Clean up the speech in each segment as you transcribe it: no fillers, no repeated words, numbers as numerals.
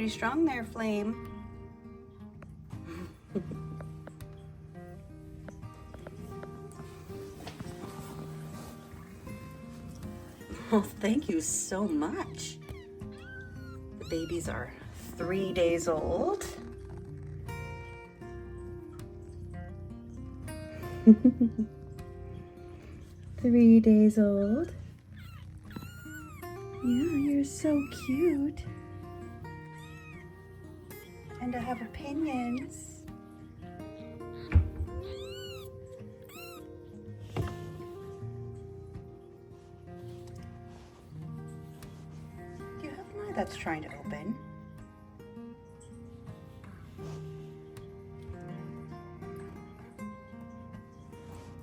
pretty strong there, Flame. Well, thank you so much. The babies are 3 days old. 3 days old. Yeah, you're so cute. And I have opinions. Do you have an eye that's trying to open?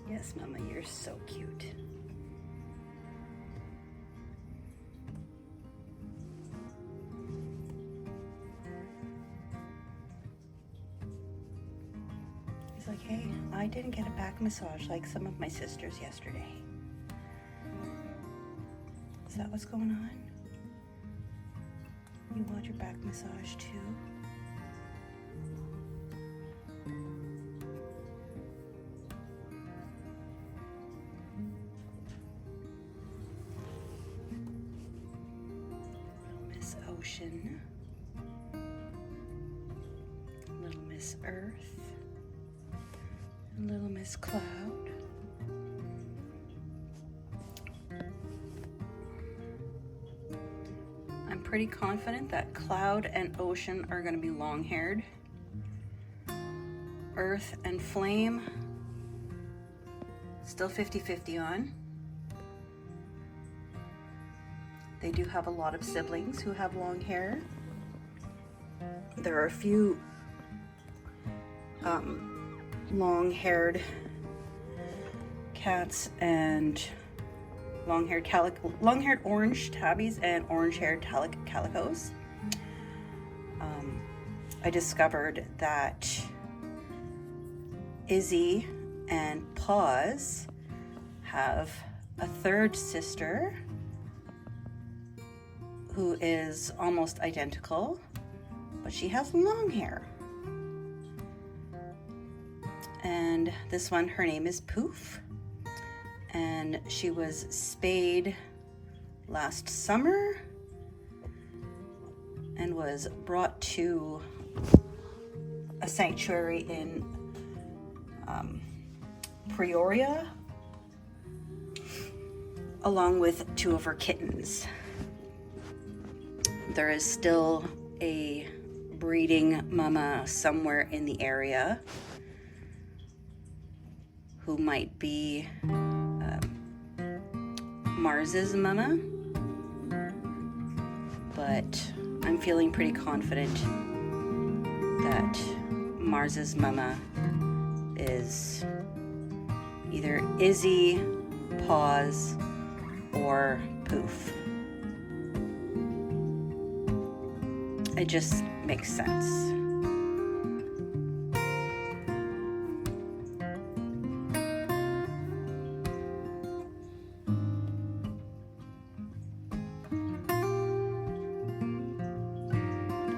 Yes, Mama, you're so cute. He's like, hey, I didn't get a back massage like some of my sisters yesterday. Is that what's going on? You want your back massage too? Miss Ocean. Little Miss Earth. And Little Miss Cloud. I'm pretty confident that Cloud and Ocean are going to be long-haired. Earth and Flame, still 50-50 on. They do have a lot of siblings who have long hair. There are a few long-haired cats and long-haired orange tabbies and orange-haired calicos. I discovered that Izzy and Paws have a third sister who is almost identical, but she has long hair. And this one, her name is Poof, and she was spayed last summer and was brought to a sanctuary in Peoria along with 2 of her kittens. There is still a breeding mama somewhere in the area who might be Mars's mama, but I'm feeling pretty confident that Mars's mama is either Izzy, Paws, or Poof. It just makes sense.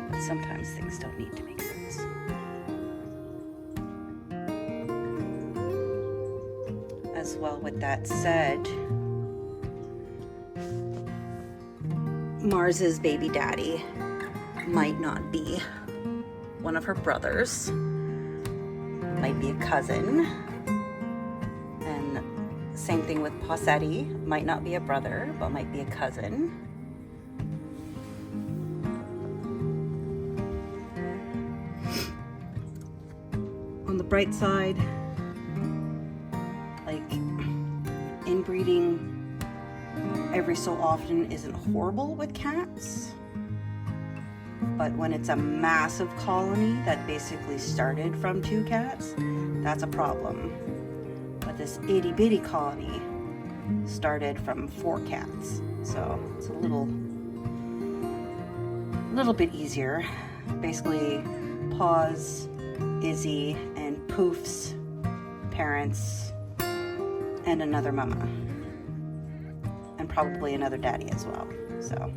But sometimes things don't need to make sense. As well, with that said, Mars's baby daddy might not be one of her brothers, might be a cousin, and same thing with Possetti, might not be a brother, but might be a cousin. On the bright side, like, inbreeding every so often isn't horrible with cats. But when it's a massive colony that basically started from 2 cats, that's a problem. But this itty bitty colony started from 4 cats. So it's a little bit easier. Basically, Paws, Izzy, and Poof's parents, and another mama. And probably another daddy as well. So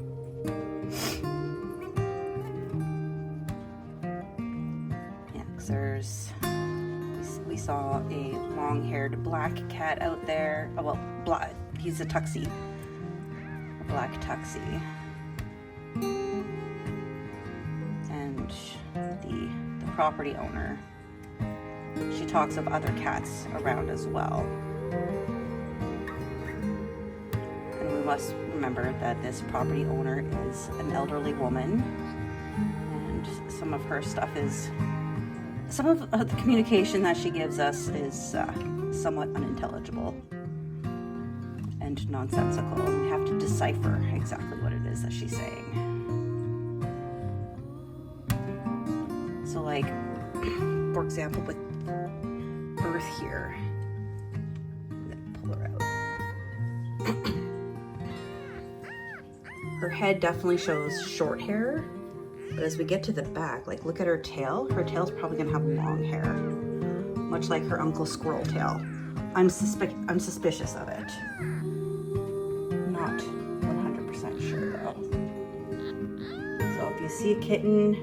we saw a long-haired black cat out there. Oh, well, black. He's a tuxie, a black tuxie, and the property owner. She talks of other cats around as well. And we must remember that this property owner is an elderly woman, and some of her stuff is, some of the communication that she gives us is somewhat unintelligible and nonsensical. We have to decipher exactly what it is that she's saying. So like, for example, with Earth here, pull her out. Her head definitely shows short hair, but as we get to the back, like look at her tail. Her tail's probably gonna have long hair, much like her uncle squirrel tail. I'm suspicious of it. Not 100% sure though. So if you see a kitten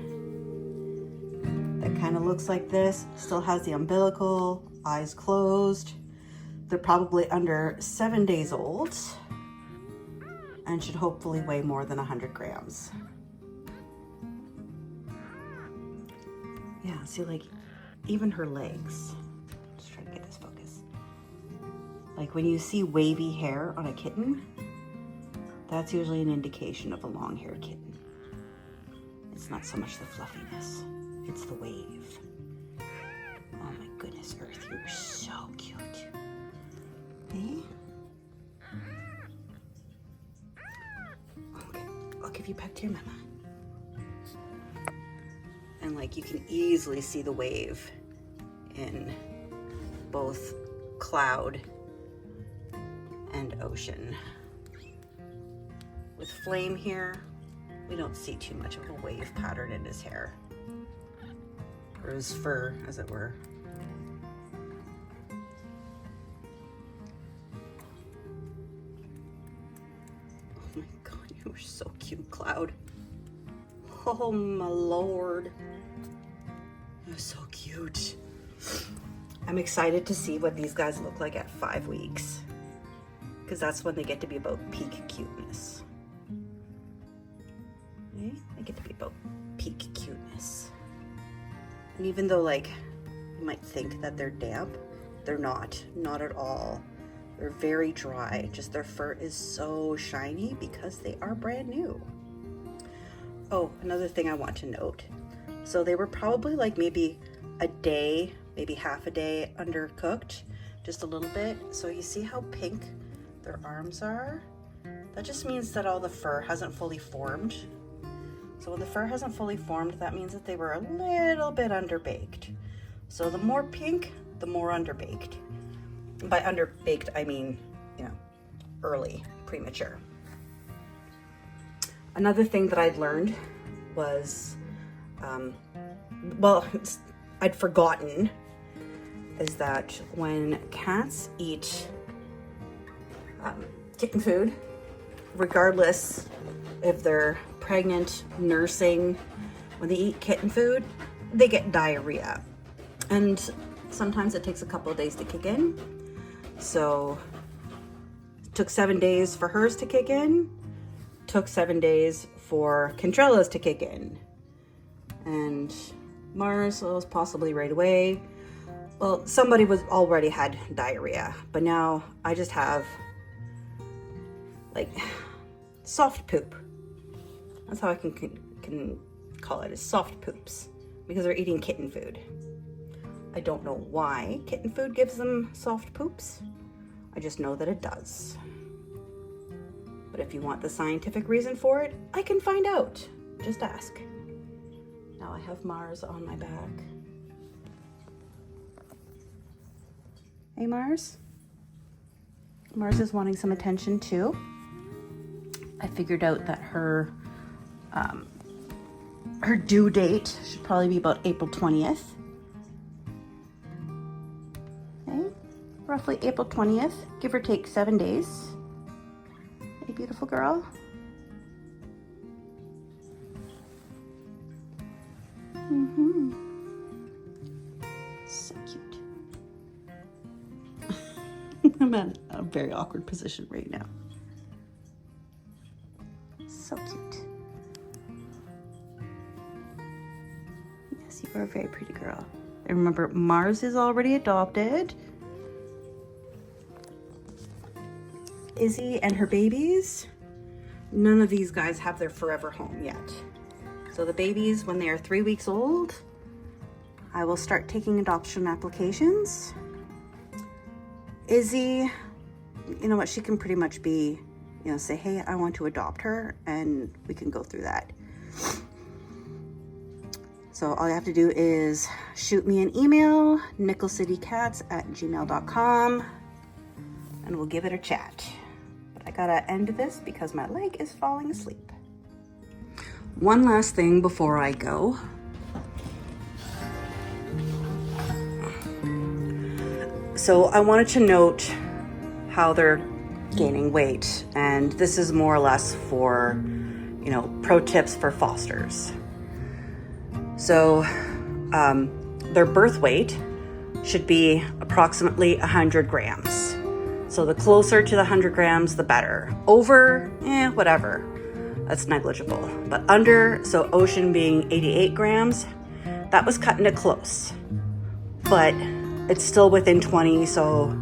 that kind of looks like this, still has the umbilical, eyes closed, they're probably under 7 days old and should hopefully weigh more than 100 grams. Yeah, see, like even her legs, just try to get this focus. Like when you see wavy hair on a kitten, that's usually an indication of a long-haired kitten. It's not so much the fluffiness, it's the wave. Oh my goodness, Earth, you're so cute. Eh? Okay, I'll give you back to your mama. And like you can easily see the wave in both cloud and ocean. With Flame here, we don't see too much of a wave pattern in his hair, or his fur, as it were. Oh my God, you are so cute, Cloud. Oh my Lord. You're so cute. I'm excited to see what these guys look like at 5 weeks, because that's when they get to be about peak cuteness. Okay? They get to be about peak cuteness. And even though like you might think that they're damp, they're not at all. They're very dry, just their fur is so shiny because they are brand new. Oh, another thing I want to note. So they were probably like maybe a day, maybe half a day undercooked, just a little bit. So you see how pink their arms are? That just means that all the fur hasn't fully formed. So when the fur hasn't fully formed, that means that they were a little bit underbaked. So the more pink, the more underbaked. And by underbaked, I mean, you know, early, premature. Another thing that I'd learned was, well, I'd forgotten, is that when cats eat kitten food, regardless if they're pregnant, nursing, when they eat kitten food, they get diarrhea. And sometimes it takes a couple of days to kick in. So it took 7 days for hers to kick in. Took 7 days for Contrela's to kick in. And Mars was possibly right away. Well, somebody was already had diarrhea, but now I just have like soft poop. That's how I can call it, is soft poops, because they're eating kitten food. I don't know why kitten food gives them soft poops. I just know that it does. But if you want the scientific reason for it, I can find out. Just ask. Now I have Mars on my back. Hey, Mars. Mars is wanting some attention too. I figured out that her due date should probably be about April 20th. Okay, roughly April 20th, give or take 7 days. Hey, beautiful girl. I'm at a very awkward position right now. So cute. Yes, you are a very pretty girl. And remember, Mars is already adopted. Izzy and her babies, none of these guys have their forever home yet. So the babies, when they are 3 weeks old, I will start taking adoption applications. Izzy, you know what, she can pretty much be, you know, say, hey, I want to adopt her, and we can go through that. So all you have to do is shoot me an email, nickelcitycats@gmail.com, and we'll give it a chat. But I gotta end this because my leg is falling asleep. One last thing before I go. So I wanted to note how they're gaining weight, and this is more or less for, you know, pro tips for fosters. So their birth weight should be approximately 100 grams. So the closer to the 100 grams, the better. Over, whatever, that's negligible. But under, so Ocean being 88 grams, that was cutting it close. But it's still within 20, so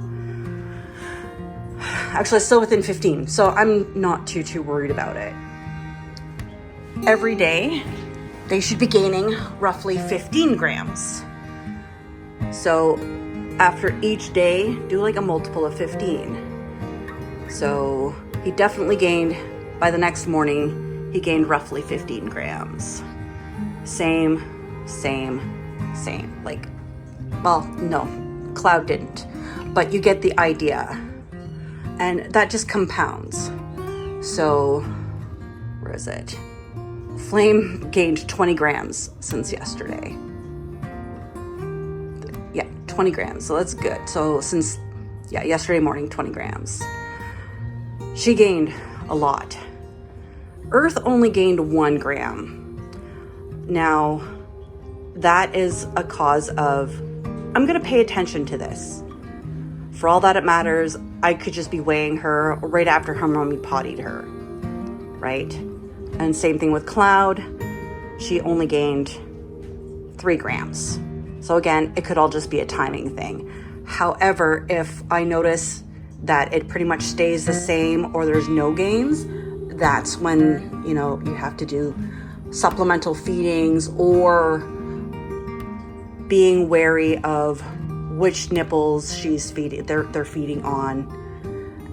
actually it's still within 15. So I'm not too worried about it. Every day, they should be gaining roughly 15 grams. So after each day, do like a multiple of 15. So he definitely gained, by the next morning, he gained roughly 15 grams. Same. Like, well, no, Cloud didn't, but you get the idea. And that just compounds. So, where is it? Flame gained 20 grams since yesterday. Yeah, 20 grams, so that's good. So since, yesterday morning, 20 grams. She gained a lot. Earth only gained 1 gram. Now, that is a cause of, I'm gonna pay attention to this. For all that it matters, I could just be weighing her right after her mommy pottied her, right? And same thing with Cloud. She only gained 3 grams. So again, it could all just be a timing thing. However, if I notice that it pretty much stays the same or there's no gains, that's when, you know, you have to do supplemental feedings or being wary of which nipples she's feeding, they're feeding on,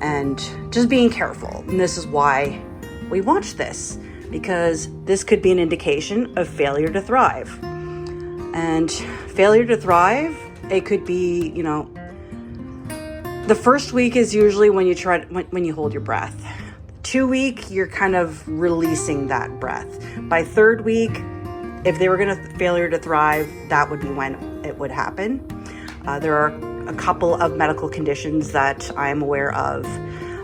and just being careful. And this is why we watch this, because this could be an indication of failure to thrive. And failure to thrive, it could be, you know, the first week is usually when you when you hold your breath. 2 week, you're kind of releasing that breath. By 3rd week, if they were going to failure to thrive, that would be when it would happen. There are a couple of medical conditions that I'm aware of.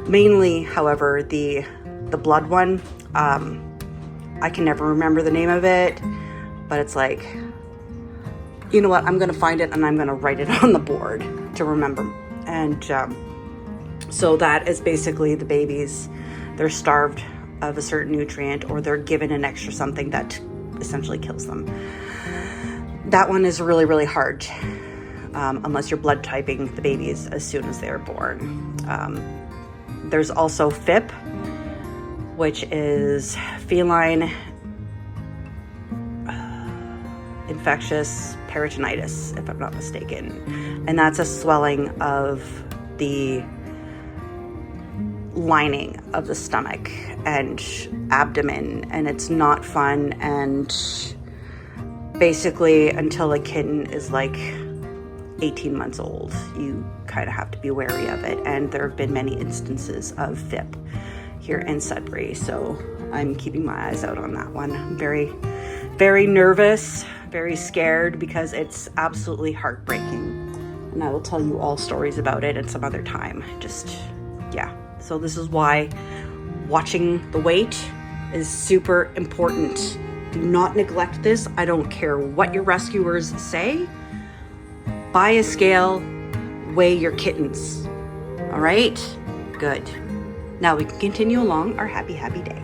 Mainly, however, the blood one. I can never remember the name of it, but it's like, you know what, I'm going to find it and I'm going to write it on the board to remember. And so that is basically the babies, they're starved of a certain nutrient or they're given an extra something that essentially kills them. That one is really, really hard, unless you're blood typing the babies as soon as they're born. There's also FIP, which is feline infectious peritonitis, if I'm not mistaken. And that's a swelling of the lining of the stomach and abdomen, and it's not fun. And basically until a kitten is like 18 months old, you kind of have to be wary of it. And there have been many instances of FIP here in Sudbury, so I'm keeping my eyes out on that one. I'm very, very nervous, very scared, because it's absolutely heartbreaking. And I will tell you all stories about it at some other time. So this is why watching the weight is super important. Do not neglect this. I don't care what your rescuers say. Buy a scale, weigh your kittens. All right, good. Now we can continue along our happy, happy day.